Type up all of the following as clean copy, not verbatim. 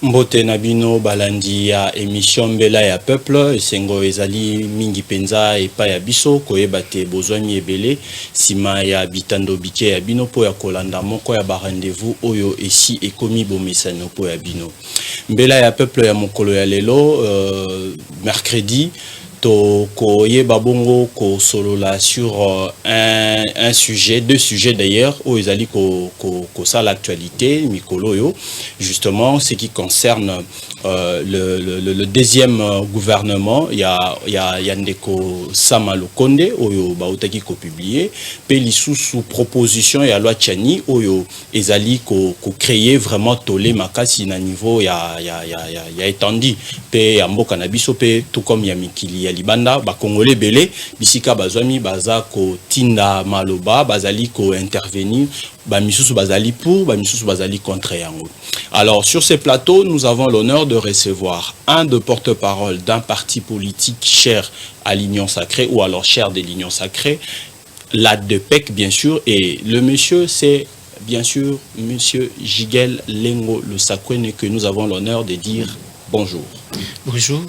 Mbote Nabino balandi ya émission Mbela ya peuple esengo ezali mingi penza epa ya biso koyebate bozwami ebele sima ya bitando bike ya bino po ya kolanda moko ya ba rendez-vous oyo esi ekomi bomesano po ya bino. Mbela ya peuple ya mokolo ya lelo mercredi to koyeba bongo ko solola sur un sujet, deux sujets d'ailleurs où ils allaient ça l'actualité mikolo yo justement ce qui concerne le deuxième gouvernement. Il y a ndeko Sama Lukonde oyo bautaki ko publier pe lisusu proposition ya loi Tchani oyo ezali ko créer vraiment tolé makasi na niveau ya étendu pe ya mboka na biso pe tout comme ya mikili ya libanda ba congolais belé bisika bazwami baza ko tinda maloba bazali ko intervenir ba misusu bazali pour ba misusu bazali contre yango. Alors sur ces plateaux nous avons l'honneur de recevoir un de porte-parole d'un parti politique cher à l'Union Sacrée ou alors cher de l'Union Sacrée, l'ADPEC bien sûr, et le monsieur c'est bien sûr monsieur Jigel Lengo Lusakwene que nous avons l'honneur de dire bonjour. Bonjour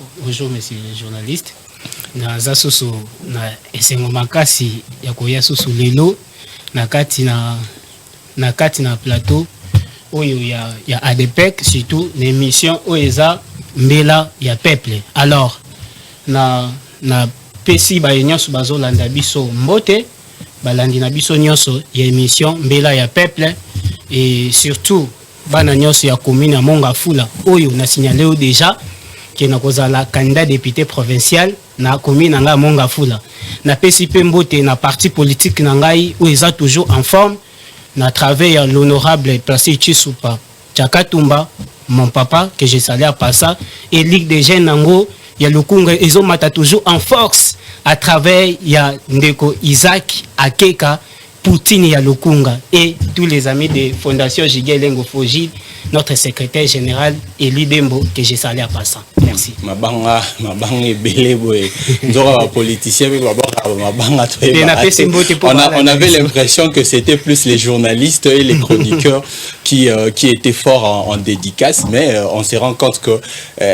monsieur le journaliste. Na zasoso na esengo makasi ya koya soso lelo na kati na plateau oyo ya ADPEC surtout l'émission oeza Mbela ya peuple. Alors na pesi ba nyonso bazolanda biso mbote balandi na biso nyonso ya émission Mbela ya peuple et surtout bana nyonso ya commune ya Mongafula oyo na signalé déjà que na kozala candidat député provincial na commune nga Mongafula na pesi pe mbote na parti politique na ngai oeza toujours en forme na travers l'honorable Placé Chisupa Chakatumba, mon papa, que je salue à Passa, et Ligue des jeunes Nango, il y a le Congo, ils ont toujours en force à travers il y a Ndeko Isaac Akeka, Poutine, il y a le Congo, et tous les amis de Fondation Jigel Lengo Foji, notre secrétaire général Eli Dembo, que je salue à Passa. Merci. Mabanga belé boy. Nzora politicien mais mabanga on avait l'impression que c'était plus les journalistes et les chroniqueurs qui étaient forts en dédicace, mais on se rend compte que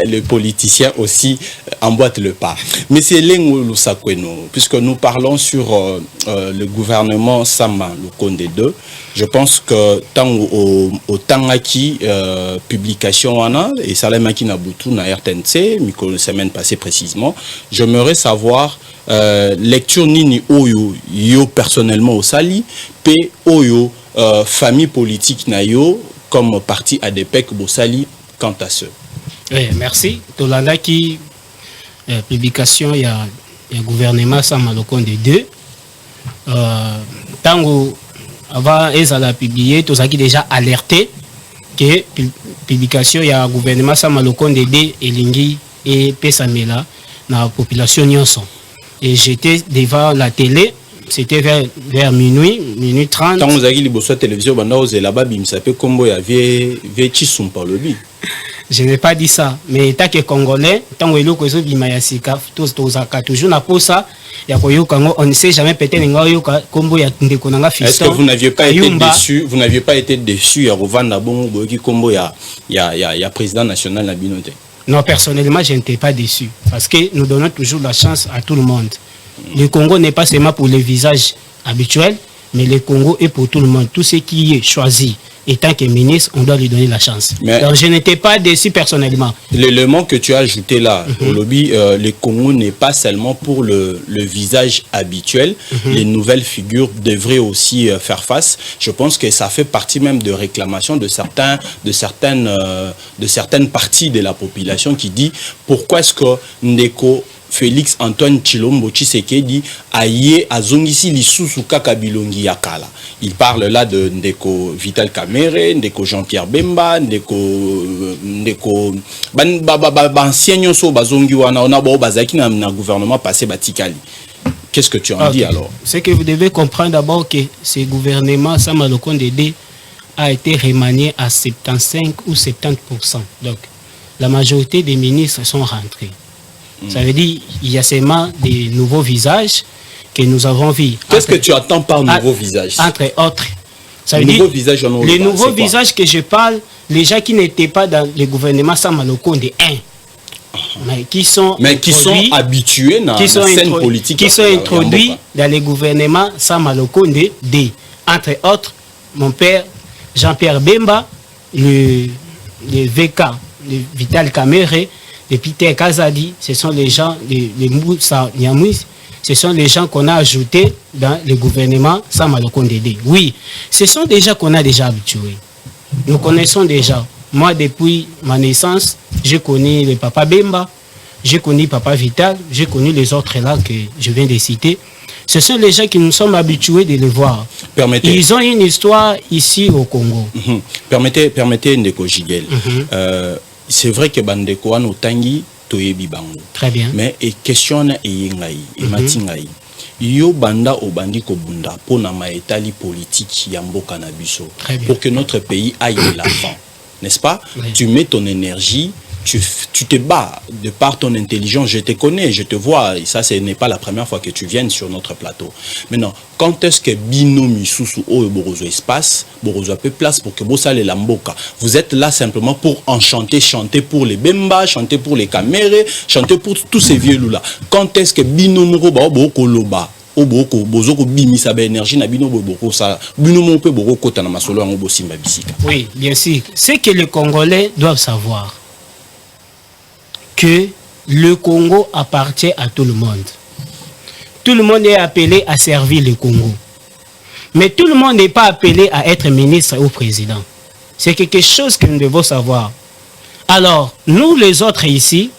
les politiciens aussi emboîtent le pas. Mais c'est Lengo Lusakwene, puisque nous parlons sur le gouvernement Sama Lukonde 2. Je pense que tant au Tangaki publication wana et Salemaki Nabutu na RTNC, la semaine passée précisément, j'aimerais savoir lecture nini oyo yo personnellement au sali pe oyo famille politique na yo comme parti ADPEC Bosali quant à ce. Oui, merci. Tolanda qui publication il y a gouvernement Sama Lukonde 2 tango avant ezala publié tous qui déjà alerté que publication il y a gouvernement Sama Lukonde 2 elingi et pesamela na population nyonso et j'étais devant la télé, c'était vers minuit 30. Tant vous avez dit que télévision banda oze là-bas bimsa pe kombo ya vie Chisumpa lobi. Je n'ai pas dit ça, mais tant que Congolais, tant que l'eau que bima ya sika, tous toujours na posa ya koyo kango, on ne sait jamais peut-être ngayo kombo ya ndeko nanga fiston. Est-ce que vous n'aviez pas été déçu? Vous n'aviez pas été déçu ya Rovanda bongo boki kombo ya président national na binote? Non, personnellement, je n'étais pas déçu parce que nous donnons toujours la chance à tout le monde. Le Congo n'est pas seulement pour les visages habituels, mais le Congo est pour tout le monde. Tout ce qui est choisi et tant que ministre, on doit lui donner la chance. Mais donc, je n'étais pas déçu personnellement. L'élément que tu as ajouté là, au lobby, le Congo n'est pas seulement pour le visage habituel. Les nouvelles figures devraient aussi faire face. Je pense que ça fait partie même de réclamations de certaines parties de la population qui dit pourquoi est-ce que Ndeko Félix Antoine Tshilombo Tshisekedi aye azongisi lisusu kaka bilongi yakala. Il parle là de Ndeko Vital Kamerhe, Ndeko Jean-Pierre Bemba, Ndeko ancien nyonso bazongi wana ona bo bazaki na gouvernement passé batikali. Qu'est-ce que tu en dis alors? C'est que vous devez comprendre d'abord que ce gouvernement Sama Lukonde 2 a été remanié à 75 ou 70%. Donc la majorité des ministres sont rentrés. Ça veut dire qu'il y a seulement des nouveaux visages que nous avons vus. Qu'est-ce que tu attends par nouveaux visages? Entre autres, Ça veut dire les nouveaux visages que je parle, les gens qui n'étaient pas dans le gouvernement Sama Lukonde 1. Mais qui sont habitués dans la scène politique, qui sont introduits dans le gouvernement Sama Lukonde 2. Entre autres, mon père Jean-Pierre Bemba, le VK, le Vital Kamere, le Peter Kazadi, ce sont les gens, les Moussa Nyamouis, ce sont les gens qu'on a ajoutés dans le gouvernement Sama Lukonde 2. Oui, ce sont des gens qu'on a déjà habitués. Nous connaissons déjà. Moi, depuis ma naissance, j'ai connu le papa Bemba, j'ai connu papa Vital, j'ai connu les autres là que je viens de citer. Ce sont les gens qui nous sommes habitués de les voir. Ils ont une histoire ici au Congo. Permettez Ndeko Jigel. C'est vrai que Bandeko Ano Tangi Toyebi Bango. Très bien. Mais question na eyengai, ematingai. Yo banda obandi kobunda pour na maetali politique ya mboka na biso pour que notre pays aille de l'avant. N'est-ce pas? Oui. Tu mets ton énergie, tu te bats de par ton intelligence. Je te connais, je te vois. Et ça, ce n'est pas la première fois que tu viennes sur notre plateau. Maintenant, quand est-ce que Binomi Soussou o Borozo espace, Borozo a peu place pour que Bossale Lamboka, vous êtes là simplement pour enchanter, chanter pour les Bemba, chanter pour les Kamere, chanter pour tous ces vieux loups là. Quand est-ce que Binomi Roba Boko Loba Oboko bozoko bimisa ba énergie na bino boko ça bino mon pe boko kota na masolo ngo bosimba bisika. Oui, bien sûr. C'est que les Congolais doivent savoir que le Congo appartient à tout le monde. Tout le monde est appelé à servir le Congo. Mais tout le monde n'est pas appelé à être ministre ou président. C'est quelque chose que nous devons savoir. Alors, nous les autres ici,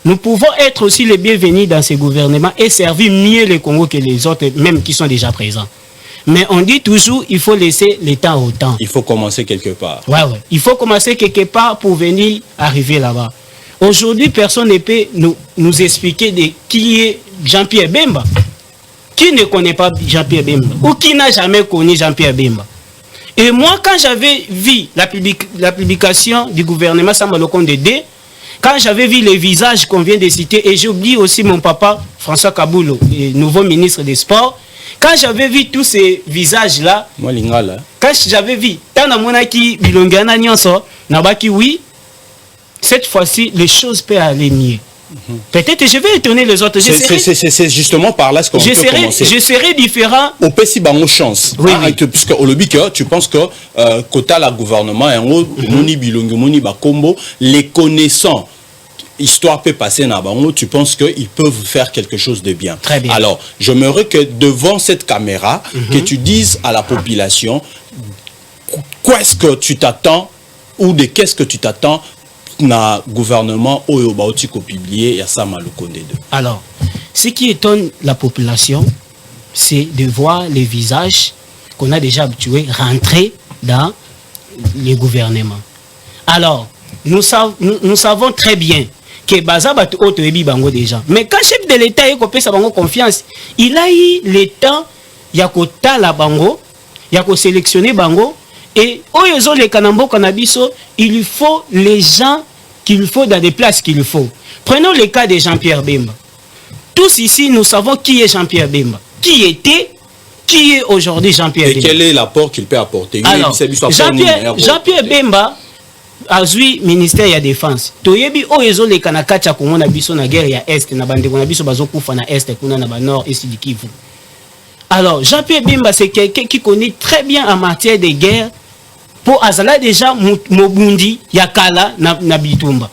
nous pouvons être aussi les bienvenus dans ces gouvernements et servir mieux le Congo que les autres, même qui sont déjà présents. Mais on dit toujours, il faut laisser le temps au temps. Il faut commencer quelque part. Ouais. Il faut commencer quelque part pour venir arriver là-bas. Aujourd'hui, personne ne peut nous expliquer de qui est Jean-Pierre Bemba. Qui ne connaît pas Jean-Pierre Bemba? Ou qui n'a jamais connu Jean-Pierre Bemba? Et moi, quand j'avais vu la publication du gouvernement Sama Lukonde 2, quand j'avais vu les visages qu'on vient de citer, et j'ai oublié aussi mon papa, François Kaboulo, le nouveau ministre des Sports, quand j'avais vu tous ces visages-là, quand j'avais vu, oui, cette fois-ci, les choses peuvent aller mieux. Peut-être je vais étonner les autres. C'est justement par là ce qu'on peut commencer. Je serai différent. Au Pessi Bango chance. Oui. Puisque au lobby, tu penses que quota la gouvernement et Moni Bilongo, Moni Bakombo, les connaissants, histoire peut passer dans Bango, tu penses qu'ils peuvent faire quelque chose de bien. Très bien. Alors, j'aimerais que devant cette caméra, que tu dises à la population, qu'est-ce que tu t'attends ou de qu'est-ce que tu t'attends na gouvernement oyo baotiko publié ya Sama Lukonde 2. Alors, ce qui étonne la population, c'est de voir les visages qu'on a déjà habitués rentrer dans le gouvernement. Alors, nous savons très bien que Bazabat Otoebi Bango déjà. Mais quand le chef de l'État est coupé sa bango confiance, il a eu le temps, il y a kota la bango, il y a sélectionner bango. Et les Kanambo Kanabiso, il faut les gens qu'il faut dans des places qu'il faut. Prenons le cas de Jean-Pierre Bemba. Tous ici, nous savons qui est Jean-Pierre Bemba. Qui était, qui est aujourd'hui Jean-Pierre Bemba. Et quel est l'apport qu'il peut apporter? Alors, Jean-Pierre Bemba a joué ministère de la Défense. Toyebi les Kanakacha Kongo na biso na guerre ya Est, na bande na biso bazokufa na Est, kuna na Nord et Sud Kivu. Alors, Jean-Pierre Bemba, c'est quelqu'un qui connaît très bien en matière de guerre. Pour Azala déjà Mobundi Yakala na Bitumba.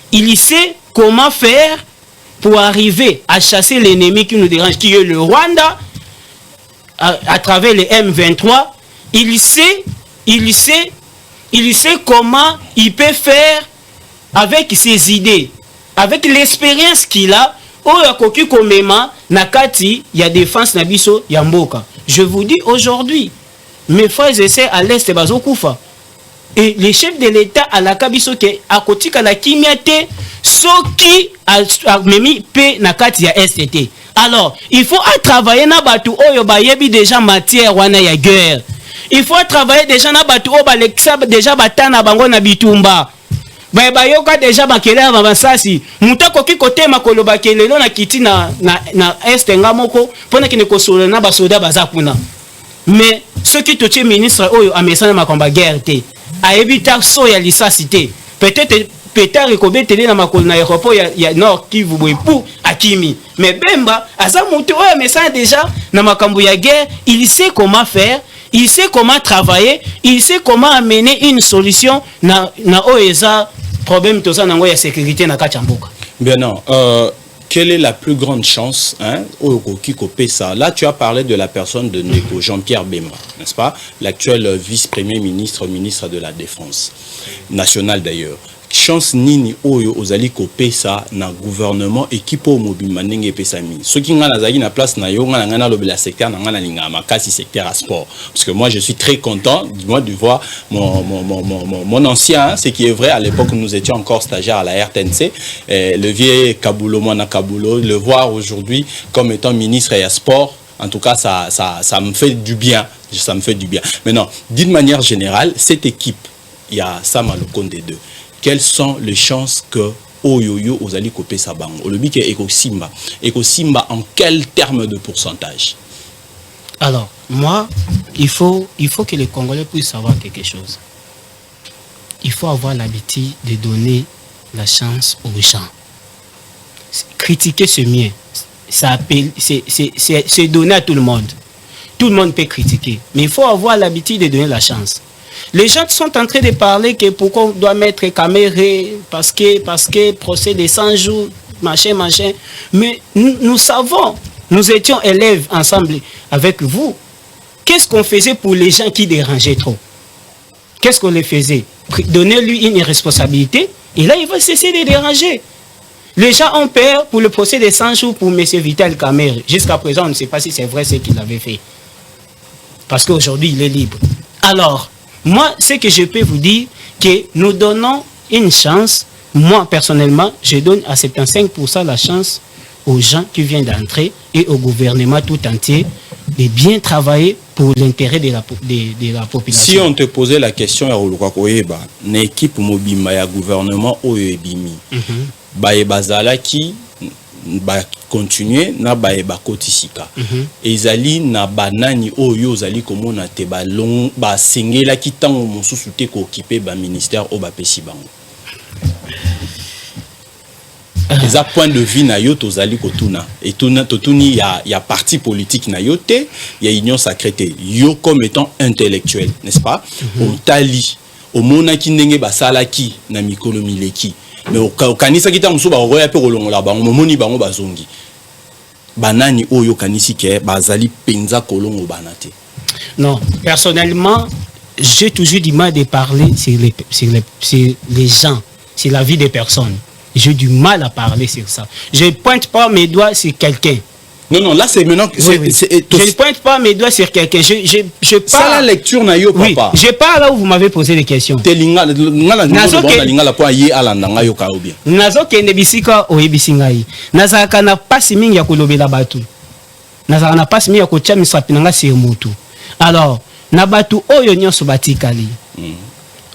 Il sait comment faire pour arriver à chasser l'ennemi qui nous dérange, qui est le Rwanda, à travers les M23. Il sait comment il peut faire avec ses idées, avec l'expérience qu'il a. Nakati, il y a défense Nabiso Yamboka. Je vous dis aujourd'hui, mes frères et sœurs à l'Est Bazokufa. Et les chefs de l'État à la Kabiso qui à côté à la Kimiate, Soki a memi P Nakati ya STT. Alors, il faut travailler na batu oyo bayebi déjà matière wana ya guerre. Il faut travailler déjà na batu oyo balekisa déjà batana bango na bitumba. Bayoka déjà bakele avasasi. Mutako ki kote makolo bakelelo na kiti na est ngamoko pona ki ne kosolo na basoda bazakuna. Mais ce qui te tient ministre oyo a message ma combat guerre té a éviter so ya lisacité peut-être Peter ekobetele na makolo na aéroport ya Nord Kivu pour Akimi mais Bemba aza mutu oyo message déjà na makambo ya guerre il sait comment faire, il sait comment travailler, il sait comment amener une solution na oeza problème toza nango ya sécurité na kachambuka. Bien non, quelle est la plus grande chance ça? Là, tu as parlé de la personne de Neko, Jean-Pierre Bemba, n'est-ce pas? L'actuel vice-premier ministre, ministre de la Défense nationale d'ailleurs. Chance nini oyo ozali kopé ça na gouvernement équipe au mobile ndenge pesa mi ce qui ngana zaki na place na yo ngana ngana lobela secteur na ngana linga makasi secteur à sport parce que moi je suis très content de voir mon ancien ce qui est vrai à l'époque nous étions encore stagiaires à la RTNC le vieux Kabulo Mwana Kabulo le voir aujourd'hui comme étant ministre et à sport en tout cas ça me fait du bien, ça me fait du bien. Maintenant d'une manière générale cette équipe il y a Sam Alokonde des deux. Quelles sont les chances que Oyoyo Ozali Kopé Sabango? Le but est Eko-Simba en quel terme de pourcentage? Alors, moi, il faut que les Congolais puissent savoir quelque chose. Il faut avoir l'habitude de donner la chance aux gens. Critiquer c'est mieux. C'est donner à tout le monde. Tout le monde peut critiquer. Mais il faut avoir l'habitude de donner la chance. Les gens sont en train de parler que pourquoi on doit mettre caméré, parce que procès de 100 jours, machin. Mais nous savons, nous étions élèves ensemble avec vous. Qu'est-ce qu'on faisait pour les gens qui dérangeaient trop? Qu'est-ce qu'on les faisait? Donner-lui une responsabilité, et là il va cesser de déranger. Les gens ont peur pour le procès de 100 jours pour M. Vital Kamerhe. Jusqu'à présent, on ne sait pas si c'est vrai ce qu'il avait fait. Parce qu'aujourd'hui, il est libre. Alors, moi, ce que je peux vous dire, que nous donnons une chance. Moi, personnellement, je donne à 75% la chance aux gens qui viennent d'entrer et au gouvernement tout entier de bien travailler pour l'intérêt de la population. Si on te posait la question, une équipe mobile, il gouvernement Oyebimi, Bazalaki, ba continuer na ba kotisika ezali na banani oyo zali komona te ba long ba sengela kitango mosusu te ko occuper ba ministère o ba pesi bango eza point de vue na yo tozali kotuna et totuni ya parti politique na yo te ya union sacrée te yo comme étant intellectuel n'est-ce pas on tali o mona ki ndenge basalaki na mikolo mileki. Mais au kanisa kita musuba roya pe kolongola bango momoni bango bazongi banani oyo kanisi ke bazali penza kolongo banate. Non, personnellement, j'ai toujours du mal de parler sur les gens, sur la vie des personnes. J'ai du mal à parler sur ça. Je ne pointe pas mes doigts sur quelqu'un. Non, là c'est maintenant. Je ne pointe pas mes doigts sur quelqu'un. Je parle. Ça la lecture na yo papa. Oui, je parle là où vous m'avez posé des questions. Nazo kende bisika oyebisingai. Nazaka na pasi mingi ya kolobela batu. Nazaka na pasi mingi ya kotia misapinanga sur mutu. Alors, na batu oyo nyonso batikali.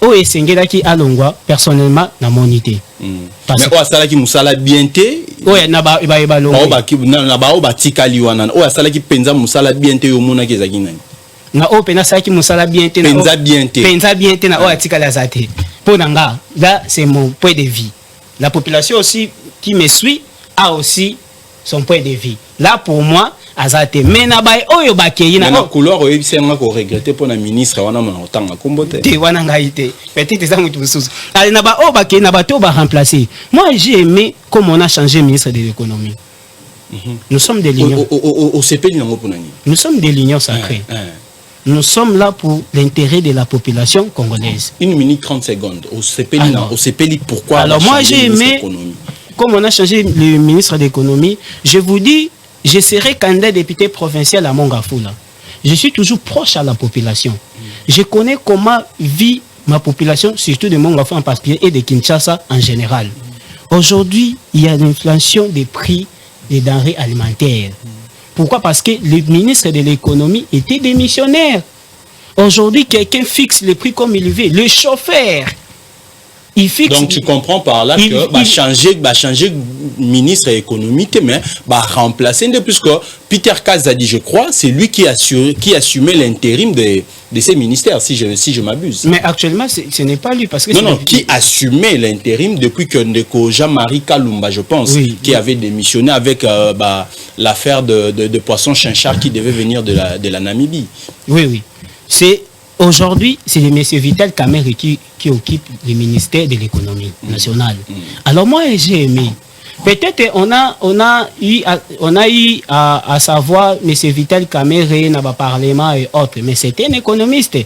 O esengelaki alongwa personnellement na monité. Mais o asalaki musala bien te. Oya na ba longo. Na ba o batikali wana. O asalaki penza musala bien te yo mona kezaki nani. Na o pena salaki musala bien te na. Penza bien te na o atikali azate. Ponanga, là c'est mon point de vue. La population aussi qui me suit a aussi son point de vue. Là pour moi azate mena bay oyo bakeyi na couleur oyebisenga ko regretter pour na ministre wana mona otanga kombote te wana ngaite peut-être ça mutu mususu ali na ba o bakeyi na bato ba remplacer. Moi j'ai aimé comme on a changé ministre de l'économie. Nous sommes des lignons. Au CPI nango ponani. Nous sommes des lignons sacrés. Nous sommes là pour l'intérêt de la population congolaise. 1 minute 30 secondes au CPI pourquoi? Alors moi j'ai aimé comme on a changé le ministre de l'économie, je vous dis je serai candidat député provincial à Mongafula. Je suis toujours proche à la population. Je connais comment vit ma population, surtout de Mongafula en particulier et de Kinshasa en général. Aujourd'hui, il y a l'inflation des prix des denrées alimentaires. Pourquoi? Parce que le ministre de l'économie était démissionnaire. Aujourd'hui, quelqu'un fixe les prix comme il veut. Le chauffeur Il fixe. Donc tu comprends par là que changer ministre économique, mais remplacer puisque Peter Kazadi, je crois, c'est lui qui assumait l'intérim de ces ministères, si je m'abuse. Mais actuellement, ce n'est pas lui parce que non, qui assumait l'intérim depuis que Jean-Marie Kalumba, je pense, qui avait démissionné avec l'affaire de poisson chinchard qui devait venir de la Namibie. Oui. Aujourd'hui, c'est le monsieur Vital Kamerhe qui occupe le ministère de l'économie nationale. Alors moi, j'ai aimé. Peut-être on a eu à savoir monsieur Vital Kamerhe dans le Parlement et autres, mais c'était un économiste.